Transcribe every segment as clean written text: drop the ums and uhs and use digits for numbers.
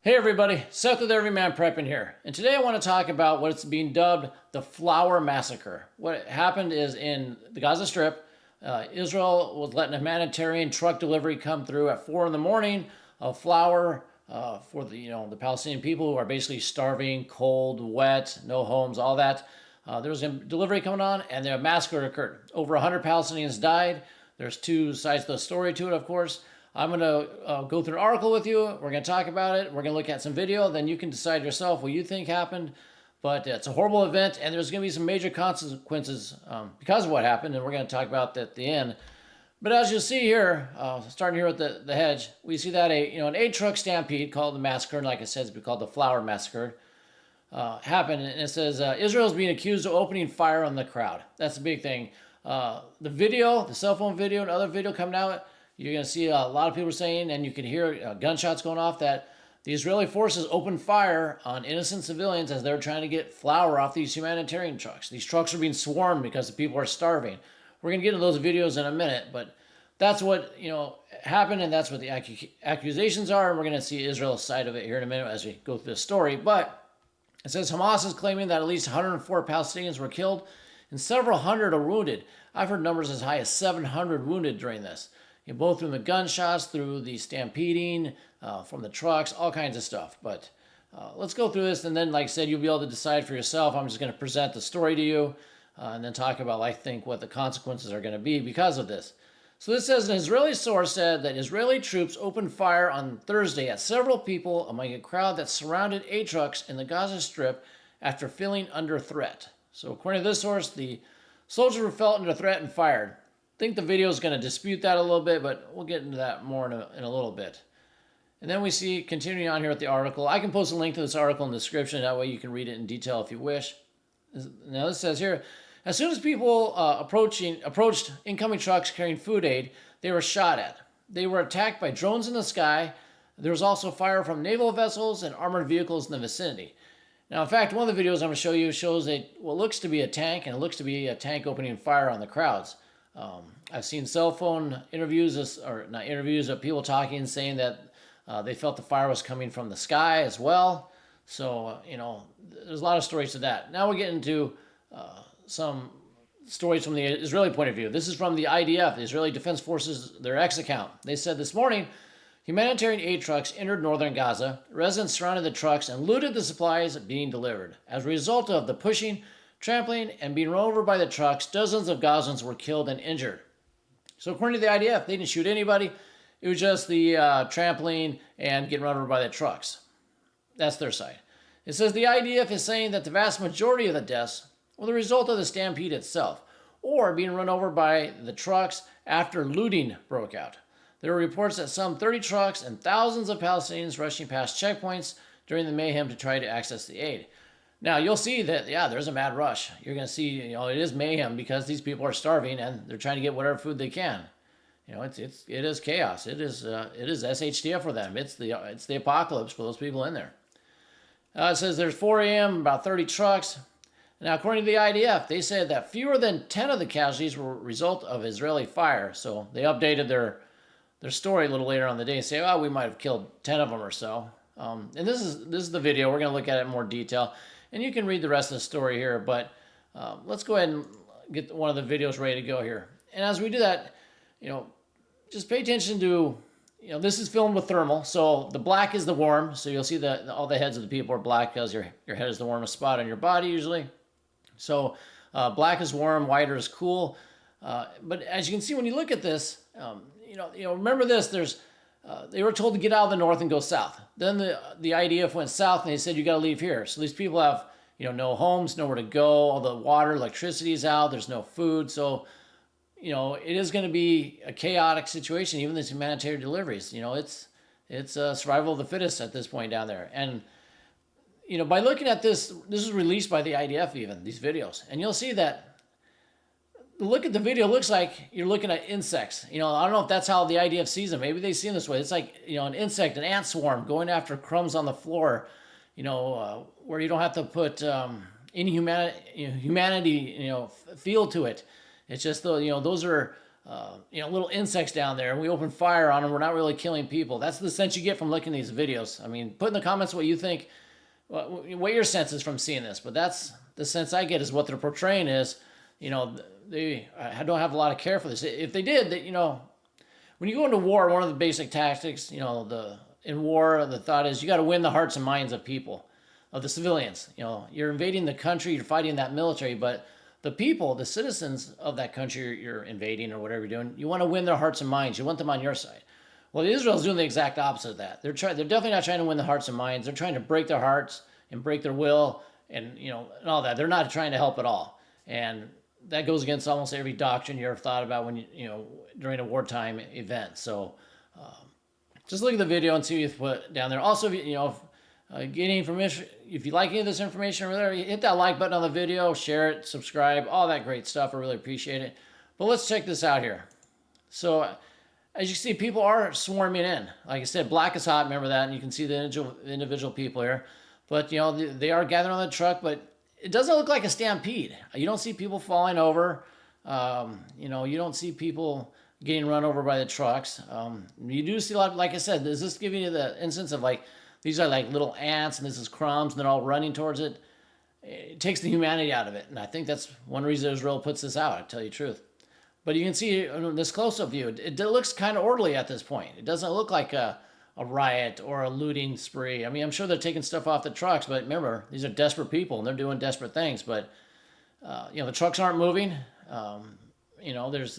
Hey everybody, Seth with Everyman Prepping here, and today I want to talk about what's being dubbed the Flour Massacre. What happened is in the Gaza Strip, Israel was letting a humanitarian truck delivery come through at 4 in the morning of flour for the Palestinian people who are basically starving, cold, wet, no homes, all that. There was a delivery coming on, and the massacre occurred. Over 100 Palestinians died. There's two sides to the story to it, of course. I'm going to go through an article with you. We're going to talk about it. We're going to look at some video. Then you can decide yourself what you think happened. But it's a horrible event, and there's going to be some major consequences because of what happened, and we're going to talk about that at the end. But as you'll see here, starting here with the hedge, we see that an 8-truck stampede called the massacre, and like I said, it's been called the Flour Massacre, happened. And it says Israel is being accused of opening fire on the crowd. That's the big thing. The video, the cell phone video, and other video coming out, you're going to see a lot of people saying, and you can hear gunshots going off, that the Israeli forces opened fire on innocent civilians as they're trying to get flour off these humanitarian trucks. These trucks are being swarmed because the people are starving. We're going to get into those videos in a minute, but that's what happened, and that's what the accusations are, and we're going to see Israel's side of it here in a minute as we go through the story. But it says Hamas is claiming that at least 104 Palestinians were killed and several hundred are wounded. I've heard numbers as high as 700 wounded during this. Both through the gunshots, through the stampeding, from the trucks, all kinds of stuff. But let's go through this, and then, like I said, you'll be able to decide for yourself. I'm just going to present the story to you, and then talk about, I think, what the consequences are going to be because of this. So this says an Israeli source said that Israeli troops opened fire on Thursday at several people among a crowd that surrounded 8 trucks in the Gaza Strip after feeling under threat. So according to this source, the soldiers felt under threat and fired. I think the video is going to dispute that a little bit, but we'll get into that more in a little bit. And then we see, continuing on here with the article, I can post a link to this article in the description. That way you can read it in detail if you wish. Now this says here, as soon as people approached incoming trucks carrying food aid, they were shot at. They were attacked by drones in the sky. There was also fire from naval vessels and armored vehicles in the vicinity. Now, in fact, one of the videos I'm going to show you shows what looks to be a tank, and it looks to be a tank opening fire on the crowds. I've seen cell phone interviews, or not interviews, but people talking, saying that they felt the fire was coming from the sky as well. So, there's a lot of stories to that. Now we'll get into some stories from the Israeli point of view. This is from the IDF, the Israeli Defense Forces, their X account. They said this morning, humanitarian aid trucks entered northern Gaza. Residents surrounded the trucks and looted the supplies being delivered. As a result of the pushing, trampling, and being run over by the trucks, dozens of Gazans were killed and injured. So according to the IDF, they didn't shoot anybody. It was just the trampling and getting run over by the trucks. That's their side. It says the IDF is saying that the vast majority of the deaths were the result of the stampede itself, or being run over by the trucks after looting broke out. There were reports that some 30 trucks and thousands of Palestinians rushing past checkpoints during the mayhem to try to access the aid. Now, you'll see that, there's a mad rush. You're going to see, it is mayhem because these people are starving and they're trying to get whatever food they can. It is chaos. It is SHTF for them. It's the apocalypse for those people in there. It says there's 4 a.m., about 30 trucks. Now, according to the IDF, they said that fewer than 10 of the casualties were a result of Israeli fire. So they updated their story a little later on the day and say, we might have killed 10 of them or so. And this is the video. We're going to look at it in more detail. And you can read the rest of the story here, but let's go ahead and get one of the videos ready to go here. And as we do that, just pay attention to, this is filmed with thermal. So the black is the warm. So you'll see all the heads of the people are black because your head is the warmest spot on your body usually. So black is warm, whiter is cool. But as you can see when you look at this, remember this, they were told to get out of the north and go south. Then the IDF went south and they said, you got to leave here. So these people have, no homes, nowhere to go. All the water, electricity is out. There's no food. So, it is going to be a chaotic situation, even these humanitarian deliveries. It's survival of the fittest at this point down there. And, by looking at this was released by the IDF even, these videos. And you'll see that look at the video, it looks like you're looking at insects. I don't know if that's how the IDF sees them. Maybe they see them this way. It's like, an insect, an ant swarm going after crumbs on the floor, where you don't have to put any humanity, feel to it. It's just, those are little insects down there, and we open fire on them. We're not really killing people. That's the sense you get from looking at these videos. I mean, put in the comments what you think, what your sense is from seeing this. But that's the sense I get, is what they're portraying is, they don't have a lot of care for this. If they did, when you go into war, one of the basic tactics, in war, the thought is you got to win the hearts and minds of people, of the civilians. You're invading the country, you're fighting that military, but the people, the citizens of that country you're invading or whatever you're doing, you want to win their hearts and minds. You want them on your side. Well, Israel's doing the exact opposite of that. They're definitely not trying to win the hearts and minds. They're trying to break their hearts and break their will and all that. They're not trying to help at all. And that goes against almost every doctrine you ever thought about when during a wartime event. So just look at the video and see what you put down there. Also, getting information, if you like any of this information over there, hit that like button on the video, share it, subscribe, all that great stuff. I really appreciate it. But let's check this out here. So as you see, people are swarming in. Like I said, black is hot, remember that, and you can see the individual people here. But they are gathering on the truck, but it doesn't look like a stampede. You don't see people falling over. You don't see people getting run over by the trucks. You do see a lot, like I said, is this giving you the instance of these are like little ants and this is crumbs and they're all running towards it? It takes the humanity out of it. And I think that's one reason Israel puts this out, to tell you the truth. But you can see in this close-up view, it looks kind of orderly at this point. It doesn't look like a riot or a looting spree. I mean, I'm sure they're taking stuff off the trucks, but remember, these are desperate people and they're doing desperate things. But, the trucks aren't moving. There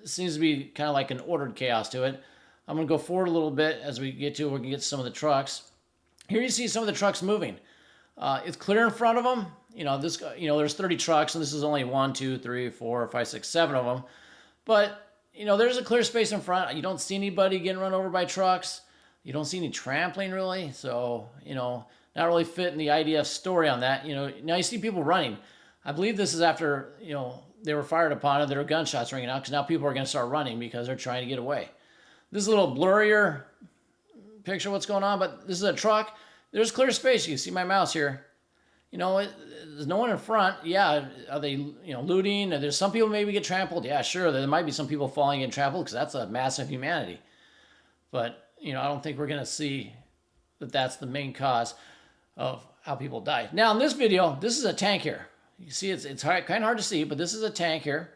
seems to be kind of like an ordered chaos to it. I'm going to go forward a little bit as we get to, we can get to some of the trucks. Here you see some of the trucks moving. It's clear in front of them. There's 30 trucks, and this is only 1, 2, 3, 4, 5, 6, 7 of them. But, there's a clear space in front. You don't see anybody getting run over by trucks. You don't see any trampling, really. So, not really fitting the IDF story on that. Now you see people running. I believe this is after, they were fired upon and there were gunshots ringing out, because now people are going to start running because they're trying to get away. This is a little blurrier picture of what's going on, but this is a truck. There's clear space. You can see my mouse here. There's no one in front. Yeah, are they, looting? There's some people maybe get trampled. Yeah, sure. There might be some people falling and trampled because that's a massive humanity. But, I don't think we're going to see that that's the main cause of how people die. Now, in this video, this is a tank here. You see, it's kind of hard to see, but this is a tank here.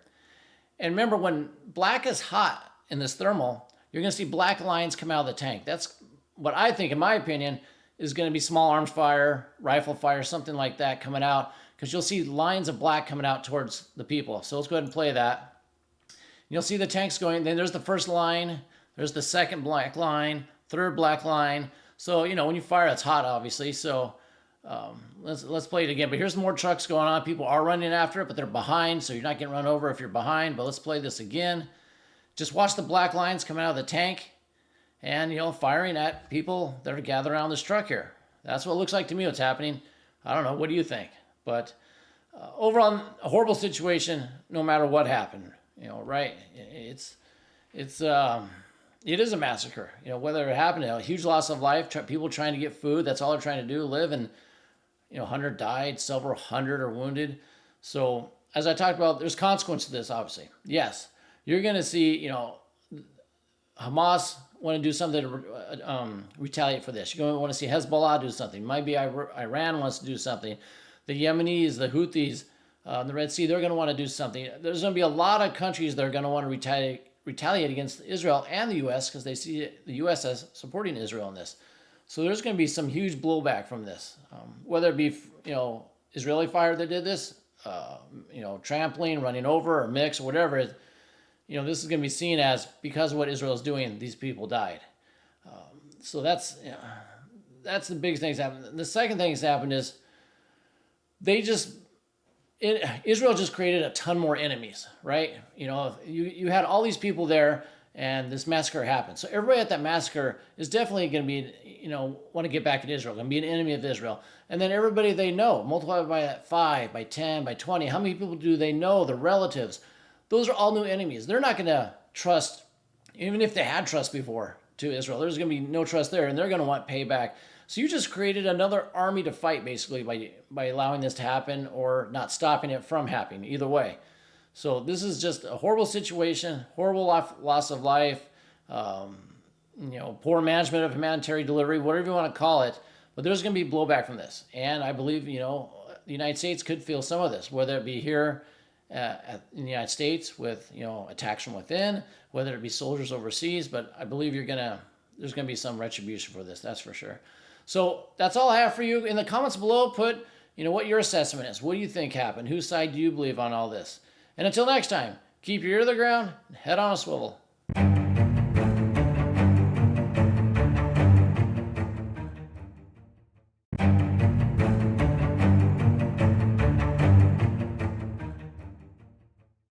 And remember, when black is hot in this thermal, you're going to see black lines come out of the tank. That's what I think, in my opinion, is going to be small arms fire, rifle fire, something like that coming out, because you'll see lines of black coming out towards the people. So let's go ahead and play that. You'll see the tanks going. Then there's the first line. There's the second black line, third black line. So, when you fire, it's hot, obviously. So let's play it again. But here's more trucks going on. People are running after it, but they're behind, so you're not getting run over if you're behind. But let's play this again. Just watch the black lines coming out of the tank and, firing at people that are gathered around this truck here. That's what it looks like to me what's happening. I don't know. What do you think? But overall, a horrible situation no matter what happened, right? It is a massacre, whether it happened, a huge loss of life, people trying to get food. That's all they're trying to do, live. And, 100 died, several hundred are wounded. So as I talked about, there's consequence to this, obviously. Yes. You're going to see, Hamas want to do something to retaliate for this. You're going to want to see Hezbollah do something. Maybe Iran wants to do something. The Yemenis, the Houthis, the Red Sea, they're going to want to do something. There's going to be a lot of countries that are going to want to retaliate against Israel and the U.S. because they see the U.S. as supporting Israel in this. So there's going to be some huge blowback from this. Whether it be, Israeli fire that did this, trampling, running over, or mix, or whatever this is going to be seen as, because of what Israel is doing, these people died. So that's the big thing that's happened. The second thing that's happened is Israel just created a ton more enemies, right? You had all these people there, and this massacre happened. So everybody at that massacre is definitely going to be, want to get back at Israel, going to be an enemy of Israel. And then everybody they know, multiplied by that 5, by 10, by 20, how many people do they know, the relatives? Those are all new enemies. They're not going to trust, even if they had trust before, to Israel. There's going to be no trust there, and they're going to want payback. So you just created another army to fight, basically, by allowing this to happen or not stopping it from happening, either way. So this is just a horrible situation, horrible loss of life, poor management of humanitarian delivery, whatever you want to call it. But there's going to be blowback from this. And I believe, the United States could feel some of this, whether it be here in the United States with, attacks from within, whether it be soldiers overseas. But I believe there's going to be some retribution for this. That's for sure. So that's all I have for you. In the comments below, put, what your assessment is. What do you think happened? Whose side do you believe on all this? And until next time, keep your ear to the ground and head on a swivel.